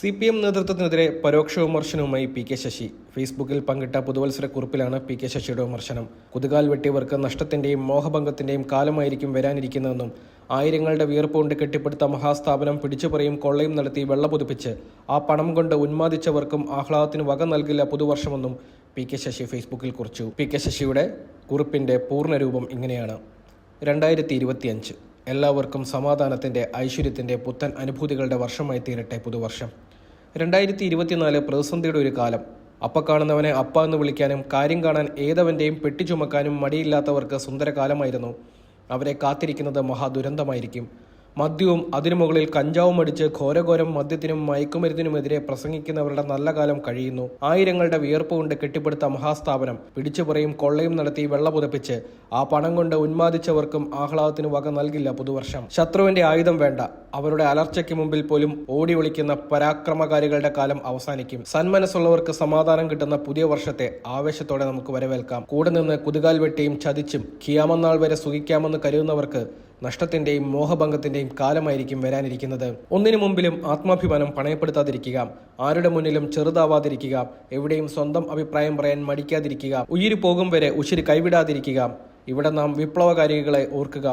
CPM നേതൃത്വത്തിനെതിരെ പരോക്ഷ വിമർശനവുമായി P K. Sasi. ഫേസ്ബുക്കിൽ പങ്കിട്ട പുതുവത്സരക്കുറിപ്പിലാണ് പി.കെ. ശശിയുടെ വിമർശനം. കുതികാൽ വെട്ടിയവർക്ക് നഷ്ടത്തിന്റെയും മോഹഭംഗത്തിന്റെയും കാലമായിരിക്കും വരാനിരിക്കുന്നതെന്നും ആയിരങ്ങളുടെ വിയർപ്പുകൊണ്ട് കെട്ടിപ്പടുത്ത മഹാസ്ഥാപനം പിടിച്ചുപറിയും കൊള്ളയും നടത്തി വെള്ളപൊതിപ്പിച്ച് ആ പണം കൊണ്ട് ഉന്മാദിച്ചവർക്കും ആഹ്ലാദത്തിന് വക നൽകില്ല പുതുവർഷമെന്നും പി.കെ. ശശി ഫേസ്ബുക്കിൽ കുറിച്ചു. പി.കെ. ശശിയുടെ കുറിപ്പിന്റെ പൂർണ്ണരൂപം ഇങ്ങനെയാണ്: 2025 എല്ലാവർക്കും സമാധാനത്തിന്റെ, ഐശ്വര്യത്തിന്റെ, പുത്തൻ അനുഭൂതികളുടെ വർഷമായി തീരട്ടെ പുതുവർഷം. 2024 പ്രതിസന്ധിയുടെ ഒരു കാലം. അപ്പ കാണുന്നവനെ അപ്പ എന്ന് വിളിക്കാനും കാര്യം കാണാൻ ഏതവന്റെയും പെട്ടി ചുമക്കാനും മടിയില്ലാത്തവർക്ക് സുന്ദരകാലമായിരുന്നു. അവരെ കാത്തിരിക്കുന്നത് മഹാദുരന്തമായിരിക്കും. മദ്യവും അതിനു മുകളിൽ കഞ്ചാവും അടിച്ച് ഘോരഘോരം മദ്യത്തിനും മയക്കുമരുന്നിനുമെതിരെ പ്രസംഗിക്കുന്നവരുടെ നല്ല കാലം കഴിയുന്നു. ആയിരങ്ങളുടെ വിയർപ്പ് കൊണ്ട് കെട്ടിപ്പടുത്ത മഹാസ്ഥാപനം പിടിച്ചുപറിയും കൊള്ളയും നടത്തി വെള്ളപുതപ്പിച്ച് ആ പണം കൊണ്ട് ഉന്മാദിച്ചവർക്കും ആഹ്ലാദത്തിന് വക നൽകില്ല പുതുവർഷം. ശത്രുവിന്റെ ആയുധം വേണ്ട, അവരുടെ അലർച്ചയ്ക്ക് മുമ്പിൽ പോലും ഓടി ഒളിക്കുന്ന പരാക്രമകാരികളുടെ കാലം അവസാനിക്കും. സന്മനസ്സുള്ളവർക്ക് സമാധാനം കിട്ടുന്ന പുതിയ വർഷത്തെ ആവേശത്തോടെ നമുക്ക് വരവേൽക്കാം. കൂടെ നിന്ന് കുതികാൽ വെട്ടിയും ചതിച്ചും ഖിയാമന്നാൾ വരെ സുഖിക്കാമെന്ന് കരുതുന്നവർക്ക് നഷ്ടത്തിന്റെയും മോഹഭംഗത്തിന്റെയും കാലമായിരിക്കും വരാനിരിക്കുന്നത്. ഒന്നിനു മുമ്പിലും ആത്മാഭിമാനം പണയപ്പെടുത്താതിരിക്കുക, ആരുടെ മുന്നിലും ചെറുതാവാതിരിക്കുക, എവിടെയും സ്വന്തം അഭിപ്രായം പറയാൻ മടിക്കാതിരിക്കുക, ഉയിര് പോകും വരെ ഉശിര് കൈവിടാതിരിക്കുക. ഇവിടെ നാം വിപ്ലവകാരികളെ ഓർക്കുക.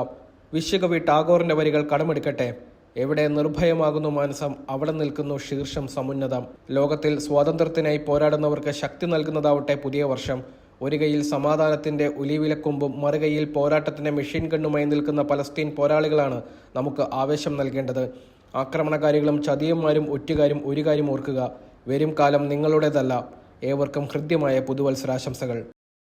വിശ്വകവി ടാഗോറിന്റെ വരികൾ കടമെടുക്കട്ടെ: എവിടെ നിർഭയമാകുന്നു മാനസം, അവിടെ നിൽക്കുന്നു ശീർഷം സമുന്നതം. ലോകത്തിൽ സ്വാതന്ത്ര്യത്തിനായി പോരാടുന്നവർക്ക് ശക്തി നൽകുന്നതാവട്ടെ പുതിയ വർഷം. ഒരു കൈയിൽ സമാധാനത്തിന്റെ ഒലിവിലക്കൊമ്പും മറുകൈയിൽ പോരാട്ടത്തിന്റെ മെഷീൻ ഗണ്ണുമായി നിൽക്കുന്ന പലസ്തീൻ പോരാളികളാണ് നമുക്ക് ആവേശം നൽകേണ്ടത്. ആക്രമണകാരികളും ചതിയന്മാരും ഒറ്റുകാരും ഒരു കാര്യം ഓർക്കുക: വരും കാലം നിങ്ങളുടേതല്ല. ഏവർക്കും ഹൃദ്യമായ പുതുവത്സരാശംസകൾ.